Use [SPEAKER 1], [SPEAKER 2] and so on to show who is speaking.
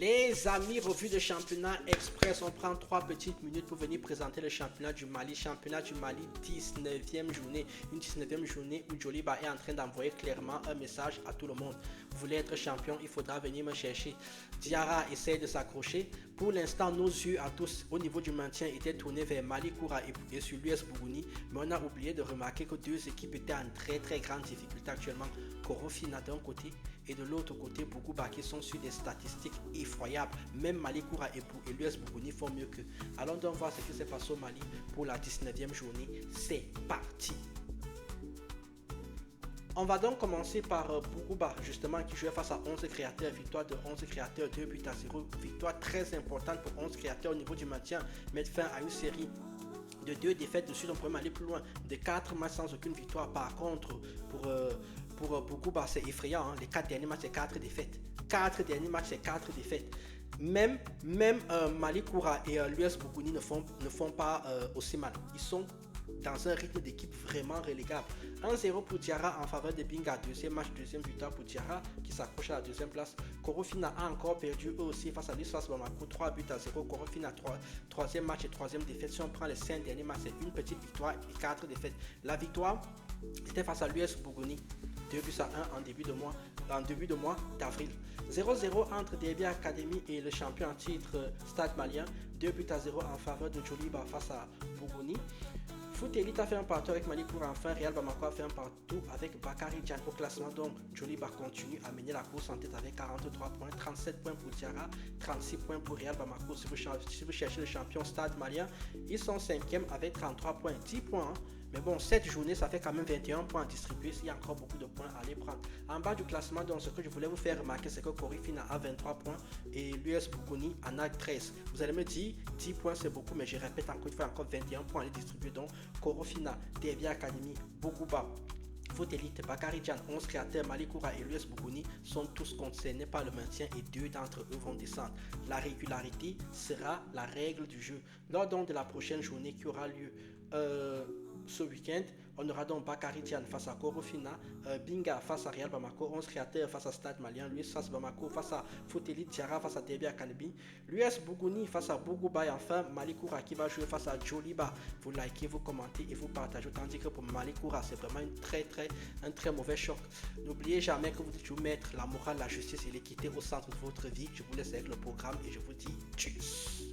[SPEAKER 1] Les amis, revue de championnat express. On prend 3 petites minutes pour venir présenter le championnat du Mali. Championnat du Mali, 19e journée. Une 19e journée où Djoliba est en train d'envoyer clairement un message à tout le monde. Vous voulez être champion, il faudra venir me chercher. Diarra essaye de s'accrocher. Pour l'instant, nos yeux à tous au niveau du maintien étaient tournés vers Mali Koura et sur l'US Bougouni. Mais on a oublié de remarquer que deux équipes étaient en très grande difficulté actuellement. Korofina d'un côté et de l'autre côté Bougouba qui sont sur des statistiques effroyables. Même Mali Koura et l'US Bougouni font mieux qu'eux. Allons donc voir ce qui s'est passé au Mali pour la 19e journée. C'est parti. On va donc commencer par Bougouba, justement, qui jouait face à 11 créateurs. Victoire de 11 créateurs, 2-0. Victoire très importante pour 11 créateurs au niveau du maintien. Mettre fin à une série de 2 défaites dessus. On peut même aller plus loin. De 4 matchs sans aucune victoire. Par contre, pour Bougouba, c'est effrayant. Hein. Les 4 derniers matchs, c'est 4 défaites. 4 derniers matchs, c'est 4 défaites. Même Mali Koura et l'US Bougouni ne font pas aussi mal. Ils sont dans un rythme d'équipe vraiment relégable. 1-0 pour Diarra en faveur de Binga. Deuxième match, deuxième victoire pour Diarra qui s'accroche à la deuxième place. Korofina a encore perdu eux aussi face à l'US Bamako. 3-0. Korofina, troisième match et troisième défaite. Si on prend les 5 derniers matchs, c'est une petite victoire et 4 défaites. La victoire, c'était face à l'US Bougouni. 2-1 en début de mois d'avril. 0-0 entre Derby Academy et le champion en titre Stade Malien. 2-0 en faveur de Djoliba face à Bougouni. Foot Elite a fait un partout avec Mali Koura. Enfin, Real Bamako a fait un partout avec Bakary Diagne au classement. Donc, Djoliba continue à mener la course en tête avec 43 points, 37 points pour Diarra, 36 points pour Real Bamako. Si vous cherchez le champion Stade Malien, ils sont 5e avec 33 points, 10 points. Hein. Mais bon, cette journée, ça fait quand même 21 points à distribuer. Il y a encore beaucoup de points à aller prendre. En bas du classement, donc, ce que je voulais vous faire remarquer, c'est que Korofina a 23 points et l'US Bougouni en a 13. Vous allez me dire, 10 points c'est beaucoup, mais je répète encore une fois, encore 21 points à aller distribuer. Donc, Korofina, Derby Academy, Bougouba, Foot Elite, Bakary Diagne, 11 créateurs, Mali Koura et l'US Bougouni sont tous concernés par le maintien et 2 d'entre eux vont descendre. La régularité sera la règle du jeu. Lors donc de la prochaine journée qui aura lieu ce week-end, on aura donc Bakary Diagne face à Korofina, Binga face à Real Bamako, 11 créateurs face à Stade Malien, l'US face à Bamako face à Foot Elite, Diarra face à Derby Academy, l'US Bougouni face à Bougouba et enfin Mali Koura qui va jouer face à Djoliba. Vous likez, vous commentez et vous partagez. Tandis que pour Mali Koura, c'est vraiment un très mauvais choc. N'oubliez jamais que vous devez toujours mettre la morale, la justice et l'équité au centre de votre vie. Je vous laisse avec le programme et je vous dis tchuss.